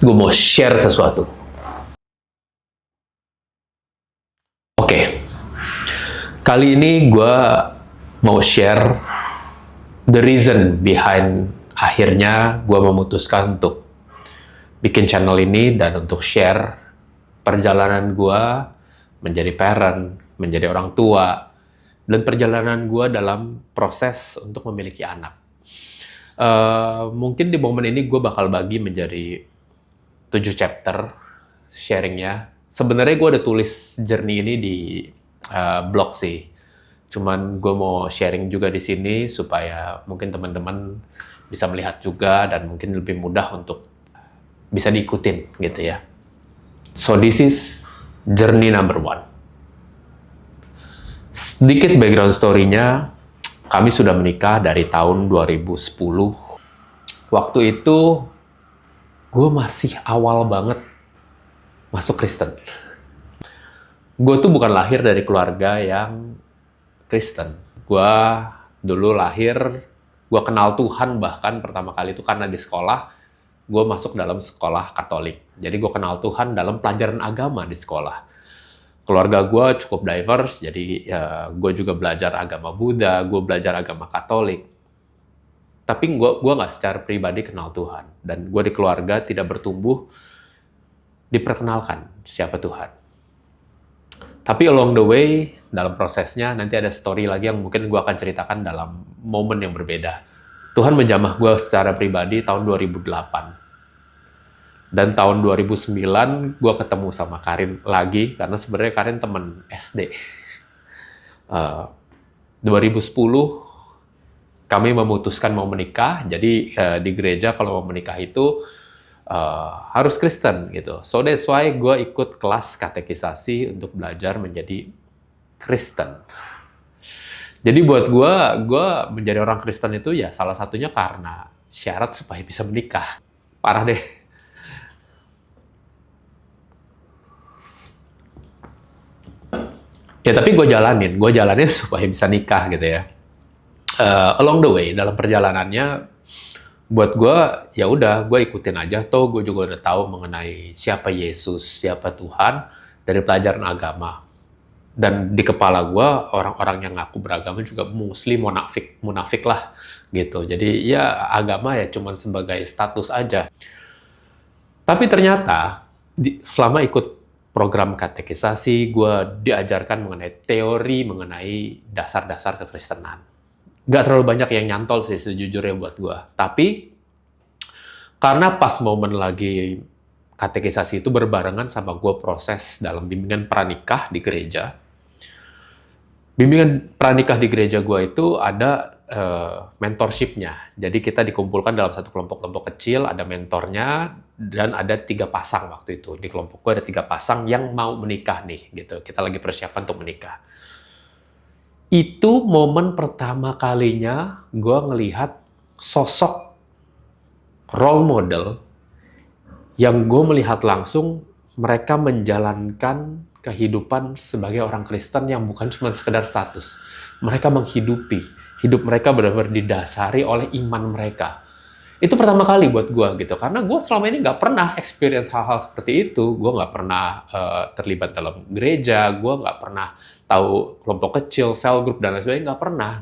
gue mau share sesuatu. Oke, kali ini gue mau share the reason behind akhirnya gue memutuskan untuk bikin channel ini dan untuk share perjalanan gue menjadi parent, menjadi orang tua, dan perjalanan gue dalam proses untuk memiliki anak. Mungkin di momen ini gue bakal bagi menjadi 7 chapter sharingnya. Sebenarnya gue udah tulis journey ini di blog sih. Cuman gue mau sharing juga di sini supaya mungkin teman-teman bisa melihat juga dan mungkin lebih mudah untuk bisa diikutin gitu ya. So this is journey number 1. Sedikit background story-nya, kami sudah menikah dari tahun 2010. Waktu itu gue masih awal banget masuk Kristen. Gue tuh bukan lahir dari keluarga yang Kristen. Gue dulu lahir, gue kenal Tuhan bahkan pertama kali itu karena di sekolah, gue masuk dalam sekolah Katolik. Jadi gue kenal Tuhan dalam pelajaran agama di sekolah. Keluarga gue cukup diverse, jadi ya, gue juga belajar agama Buddha, gue belajar agama Katolik. Tapi gue nggak secara pribadi kenal Tuhan. Dan gue di keluarga tidak bertumbuh diperkenalkan siapa Tuhan. Tapi along the way, dalam prosesnya, nanti ada story lagi yang mungkin gue akan ceritakan dalam momen yang berbeda. Tuhan menjamah gue secara pribadi tahun 2008. Dan tahun 2009, gue ketemu sama Karin lagi, karena sebenarnya Karin teman SD. 2010, kami memutuskan mau menikah, jadi di gereja kalau mau menikah itu harus Kristen gitu. So that's why gue ikut kelas katekisasi untuk belajar menjadi Kristen. Jadi buat gue menjadi orang Kristen itu ya salah satunya karena syarat supaya bisa menikah. Parah deh. Ya tapi gue jalanin supaya bisa nikah gitu ya. Along the way dalam perjalanannya buat gue ya udah gue ikutin aja, toh gue juga udah tahu mengenai siapa Yesus, siapa Tuhan dari pelajaran agama. Dan di kepala gue orang-orang yang ngaku beragama juga muslim, munafik lah gitu. Jadi ya agama ya cuman sebagai status aja. Tapi ternyata selama ikut program katekisasi, gue diajarkan mengenai teori, mengenai dasar-dasar kekristenan. Gak terlalu banyak yang nyantol sih sejujurnya buat gue. Tapi karena pas momen lagi katekisasi itu berbarengan sama gue proses dalam bimbingan pranikah di gereja. Bimbingan pranikah di gereja gue itu ada mentorship-nya. Jadi kita dikumpulkan dalam satu kelompok-kelompok kecil, ada mentornya, dan ada 3 pasang waktu itu. Di kelompok gue ada 3 pasang yang mau menikah nih, gitu. Kita lagi persiapan untuk menikah. Itu momen pertama kalinya gue ngelihat sosok role model yang gue melihat langsung mereka menjalankan kehidupan sebagai orang Kristen yang bukan cuma sekedar status. Mereka menghidupi, hidup mereka benar-benar didasari oleh iman mereka. Itu pertama kali buat gue gitu, karena gue selama ini nggak pernah experience hal-hal seperti itu. Gue nggak pernah terlibat dalam gereja, gue nggak pernah tahu kelompok kecil, cell group, dan lain sebagainya, nggak pernah.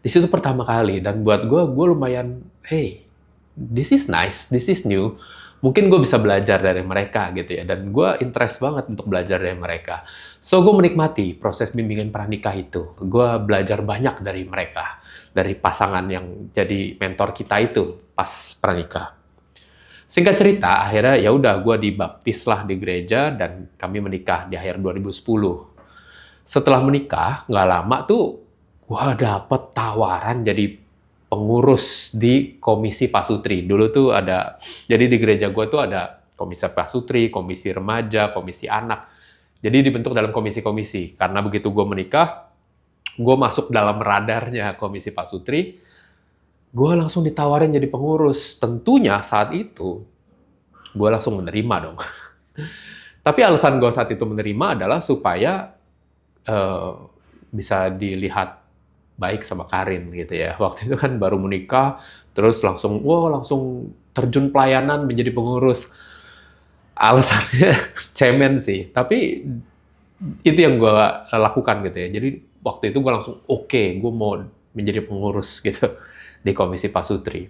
Di situ pertama kali, dan buat gue lumayan, hey, this is nice, this is new. Mungkin gue bisa belajar dari mereka gitu ya, dan gue interest banget untuk belajar dari mereka. So gue menikmati proses bimbingan pranikah itu. Gue belajar banyak dari mereka, dari pasangan yang jadi mentor kita itu pas pranikah. Singkat cerita, akhirnya ya udah gue dibaptis lah di gereja dan kami menikah di akhir 2010. Setelah menikah, nggak lama tuh gue dapet tawaran jadi pengurus di Komisi Pasutri. Dulu tuh ada, jadi di gereja gue tuh ada Komisi Pasutri, Komisi Remaja, Komisi Anak. Jadi dibentuk dalam komisi-komisi. Karena begitu gue menikah, gue masuk dalam radarnya Komisi Pasutri, gue langsung ditawarin jadi pengurus. Tentunya saat itu, gue langsung menerima dong. Tapi alasan gue saat itu menerima adalah supaya bisa dilihat baik sama Karin gitu ya. Waktu itu kan baru menikah, terus langsung terjun pelayanan menjadi pengurus. Alasannya cemen sih, tapi itu yang gue lakukan gitu ya. Jadi waktu itu gue langsung oke, gue mau menjadi pengurus gitu di Komisi Pasutri.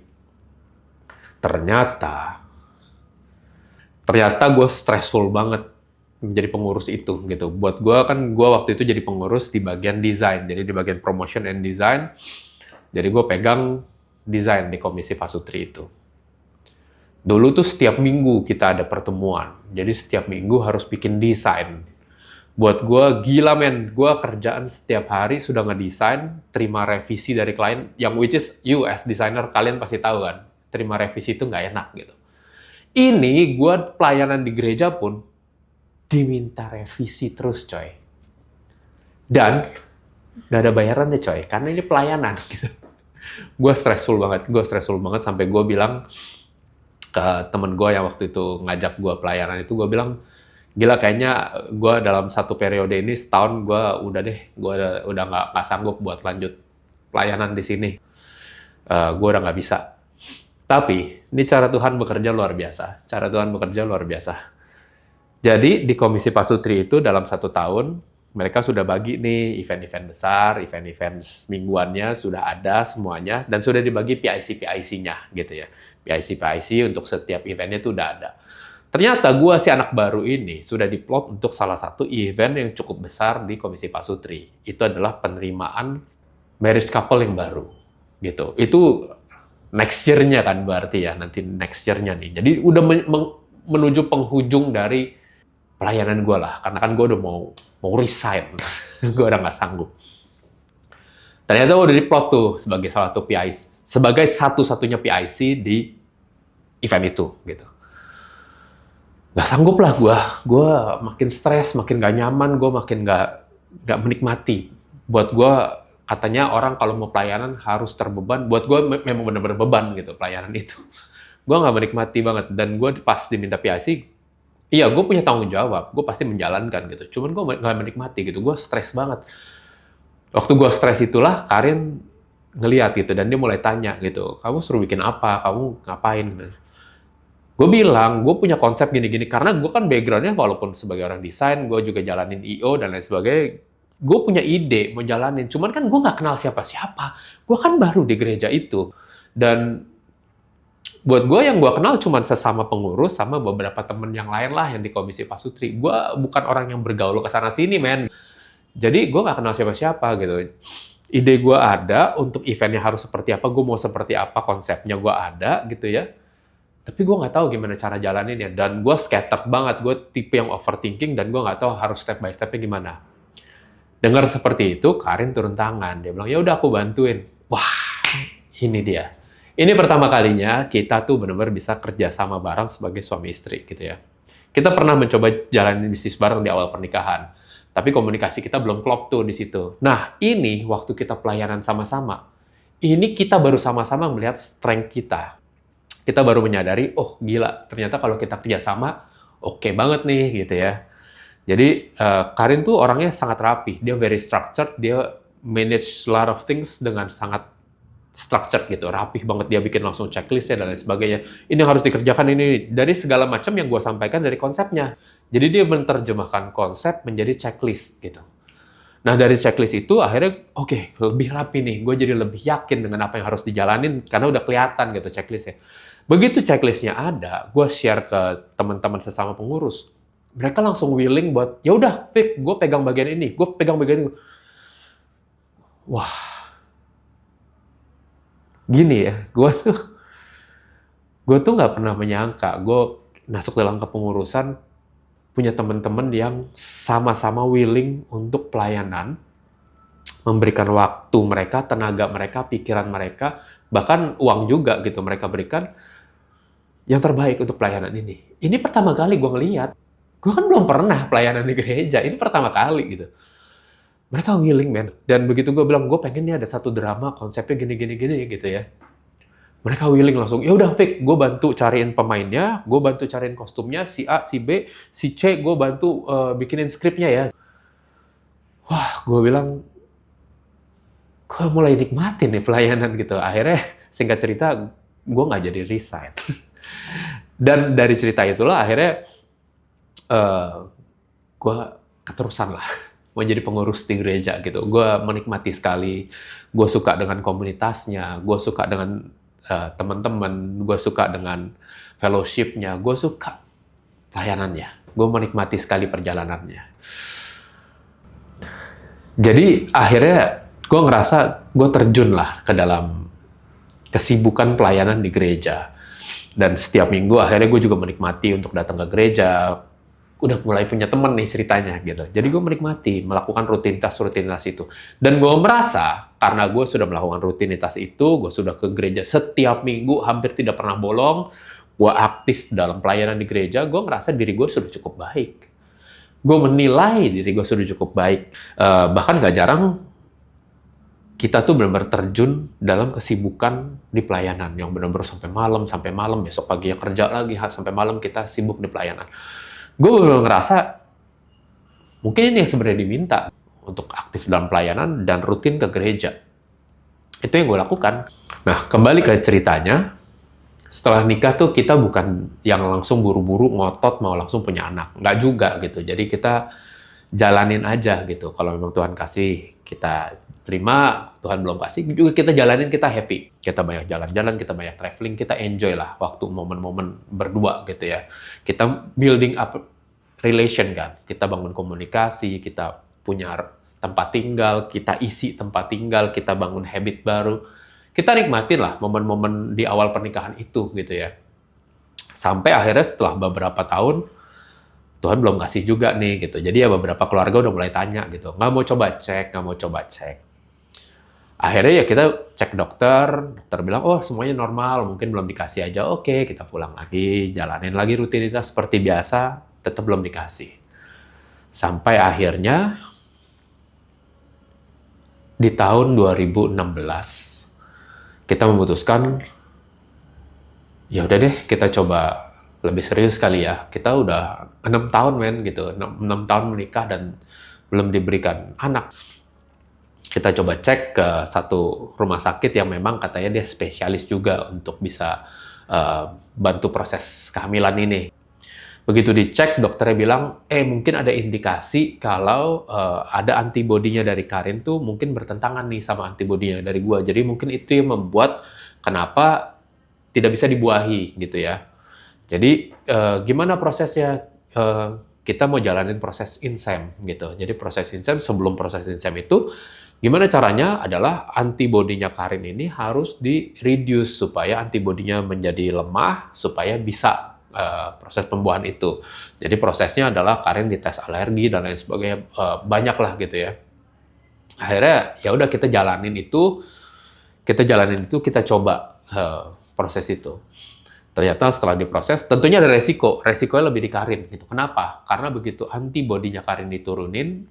Ternyata gue stressful banget menjadi pengurus itu gitu. Buat gue kan, gue waktu itu jadi pengurus di bagian desain, jadi di bagian promotion and design. Jadi gue pegang desain di Komisi Pasutri itu. Dulu tuh setiap minggu kita ada pertemuan, jadi setiap minggu harus bikin desain. Buat gue gila men, gue kerjaan setiap hari sudah ngedesain, terima revisi dari klien, yang which is you as designer, kalian pasti tahu kan, terima revisi itu nggak enak gitu. Ini gue pelayanan di gereja pun diminta revisi terus coy. Dan nggak ada bayarannya coy, karena ini pelayanan gitu. Gue stressful banget sampai gue bilang ke temen gue yang waktu itu ngajak gue pelayanan itu, gue bilang, gila kayaknya gue dalam satu periode ini setahun gue udah nggak sanggup buat lanjut pelayanan di sini. Gue udah nggak bisa. Tapi ini cara Tuhan bekerja luar biasa. Jadi di Komisi Pasutri itu dalam 1 tahun mereka sudah bagi nih event-event besar, event-event mingguannya sudah ada semuanya, dan sudah dibagi PIC-PIC-nya gitu ya. PIC untuk setiap eventnya itu udah ada. Ternyata gue si anak baru ini sudah diplot untuk salah satu event yang cukup besar di Komisi Pasutri. Itu adalah penerimaan marriage couple yang baru gitu. Itu next year-nya kan berarti ya, nanti next year-nya nih. Jadi udah menuju penghujung dari pelayanan gue lah, karena kan gue udah mau resign. Gue udah nggak sanggup. Ternyata udah diplot tuh sebagai salah satu PIC, sebagai satu-satunya PIC di event itu gitu. Gak sanggup lah gue makin stres, makin gak nyaman, gue makin gak menikmati. Buat gue, katanya orang kalau mau pelayanan harus terbeban, buat gue memang bener-bener beban gitu pelayanan itu. Gue gak menikmati banget, dan gue pas diminta PIC, iya gue punya tanggung jawab, gue pasti menjalankan gitu, cuman gue gak menikmati gitu, gue stres banget. Waktu gue stres itulah Karin ngeliat gitu, dan dia mulai tanya gitu, kamu suruh bikin apa, kamu ngapain? Gue bilang, gue punya konsep gini-gini, karena gue kan background-nya walaupun sebagai orang desain, gue juga jalanin I.O. dan lain sebagainya, gue punya ide mau jalanin, cuman kan gue nggak kenal siapa-siapa, gue kan baru di gereja itu, dan buat gue yang gue kenal cuma sesama pengurus sama beberapa temen yang lain lah yang di Komisi Pasutri. Gue bukan orang yang bergaul ke sana sini men, jadi gue nggak kenal siapa-siapa gitu. Ide gue ada, untuk eventnya harus seperti apa, gue mau seperti apa, konsepnya gue ada gitu ya. Tapi gue nggak tahu gimana cara jalaninnya, dan gue scattered banget, gue tipe yang overthinking, dan gue nggak tahu harus step by stepnya gimana. Dengar seperti itu, Karin turun tangan, dia bilang, ya udah aku bantuin. Wah, ini dia. Ini pertama kalinya kita tuh benar-benar bisa kerja sama bareng sebagai suami istri gitu ya. Kita pernah mencoba jalanin bisnis bareng di awal pernikahan, tapi komunikasi kita belum klop tuh di situ. Nah, ini waktu kita pelayanan sama-sama, ini kita baru sama-sama melihat strength kita. Kita baru menyadari, oh gila, ternyata kalau kita kerjasama, oke banget nih, gitu ya. Jadi, Karin tuh orangnya sangat rapi, dia very structured, dia manage a lot of things dengan sangat structured gitu, rapih banget, dia bikin langsung checklist-nya dan lain sebagainya. Ini harus dikerjakan, ini, dari segala macam yang gue sampaikan dari konsepnya. Jadi dia menerjemahkan konsep menjadi checklist gitu. Nah, dari checklist itu akhirnya, oke, lebih rapi nih, gue jadi lebih yakin dengan apa yang harus dijalanin, karena udah kelihatan gitu checklist-nya. Begitu checklist-nya ada, gue share ke teman-teman sesama pengurus. Mereka langsung willing buat, ya udah, Vic, gue pegang bagian ini, gue pegang bagian ini. Wah, gini ya, gue tuh nggak pernah menyangka, gue masuk dalam kepengurusan, punya teman-teman yang sama-sama willing untuk pelayanan, memberikan waktu mereka, tenaga mereka, pikiran mereka, bahkan uang juga gitu mereka berikan, yang terbaik untuk pelayanan ini. Ini pertama kali gue ngeliat. Gue kan belum pernah pelayanan di gereja. Ini pertama kali gitu. Mereka willing, man. Dan begitu gue bilang, gue pengen nih ada satu drama, konsepnya gini-gini gitu ya. Mereka willing langsung, ya udah Vic, gue bantu cariin pemainnya, gue bantu cariin kostumnya, si A, si B, si C, gue bantu bikinin skripnya ya. Wah, gue bilang, gue mulai nikmatin nih pelayanan gitu. Akhirnya, singkat cerita, gue nggak jadi resign. Dan dari cerita itulah akhirnya gue keterusan lah mau jadi pengurus di gereja gitu. Gue menikmati sekali, gue suka dengan komunitasnya, gue suka dengan teman-teman, gue suka dengan fellowship-nya, gue suka pelayanannya, gue menikmati sekali perjalanannya. Jadi akhirnya gue ngerasa gue terjun lah ke dalam kesibukan pelayanan di gereja. Dan setiap minggu akhirnya gue juga menikmati untuk datang ke gereja. Udah mulai punya temen nih ceritanya gitu. Jadi gue menikmati melakukan rutinitas-rutinitas itu. Dan gue merasa karena gue sudah melakukan rutinitas itu, gue sudah ke gereja setiap minggu, hampir tidak pernah bolong, gue aktif dalam pelayanan di gereja, gue ngerasa diri gue sudah cukup baik. Gue menilai diri gue sudah cukup baik. Bahkan gak jarang kita tuh benar-benar terjun dalam kesibukan di pelayanan yang benar-benar sampai malam, besok pagi ya kerja lagi, sampai malam kita sibuk di pelayanan. Gue benar-benar ngerasa mungkin ini yang sebenarnya diminta untuk aktif dalam pelayanan dan rutin ke gereja. Itu yang gue lakukan. Nah, kembali ke ceritanya, setelah nikah tuh kita bukan yang langsung buru-buru ngotot mau langsung punya anak. Nggak juga gitu. Jadi kita jalanin aja gitu. Kalau memang Tuhan kasih, kita terima. Tuhan belum kasih, juga kita jalanin, kita happy. Kita banyak jalan-jalan, kita banyak traveling, kita enjoy lah waktu momen-momen berdua gitu ya. Kita building up relation kan. Kita bangun komunikasi, kita punya tempat tinggal, kita isi tempat tinggal, kita bangun habit baru. Kita nikmatin lah momen-momen di awal pernikahan itu gitu ya. Sampai akhirnya setelah beberapa tahun, Tuhan belum kasih juga nih gitu. Jadi ya beberapa keluarga udah mulai tanya gitu. Nggak mau coba cek. Akhirnya ya kita cek dokter bilang, oh semuanya normal, mungkin belum dikasih aja. Oke, kita pulang lagi, jalanin lagi rutinitas seperti biasa, tetap belum dikasih. Sampai akhirnya di tahun 2016, kita memutuskan, ya udah deh kita coba lebih serius kali ya. Kita udah 6 tahun gitu, 6 tahun menikah dan belum diberikan anak. Kita coba cek ke satu rumah sakit yang memang katanya dia spesialis juga untuk bisa bantu proses kehamilan ini. Begitu dicek, dokternya bilang, mungkin ada indikasi kalau ada antibodinya dari Karin tuh mungkin bertentangan nih sama antibodinya dari gua. Jadi mungkin itu yang membuat kenapa tidak bisa dibuahi gitu ya. Jadi gimana prosesnya? Kita mau jalanin proses INSEM gitu. Jadi proses INSEM, sebelum proses INSEM itu, gimana caranya adalah antibodinya Karin ini harus di-reduce supaya antibodinya menjadi lemah, supaya bisa proses pembuahan itu. Jadi prosesnya adalah Karin dites alergi dan lain sebagainya, banyak lah gitu ya. Akhirnya ya udah kita jalanin itu, kita coba proses itu. Ternyata setelah diproses, tentunya ada resikonya lebih di Karin gitu. Kenapa? Karena begitu antibodinya Karin diturunin,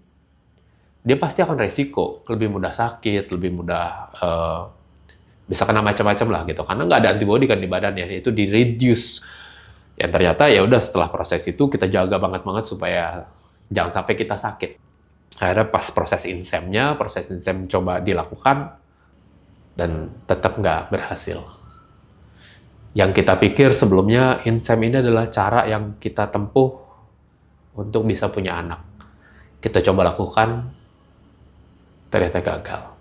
dia pasti akan resiko, lebih mudah sakit, lebih mudah bisa kena macam-macam lah gitu. Karena nggak ada antibodi kan di badannya, itu di-reduce. Yang ternyata ya udah setelah proses itu kita jaga banget supaya jangan sampai kita sakit. Akhirnya pas proses INSEM coba dilakukan dan tetap nggak berhasil. Yang kita pikir sebelumnya INSEM ini adalah cara yang kita tempuh untuk bisa punya anak. Kita coba lakukan, ternyata gagal.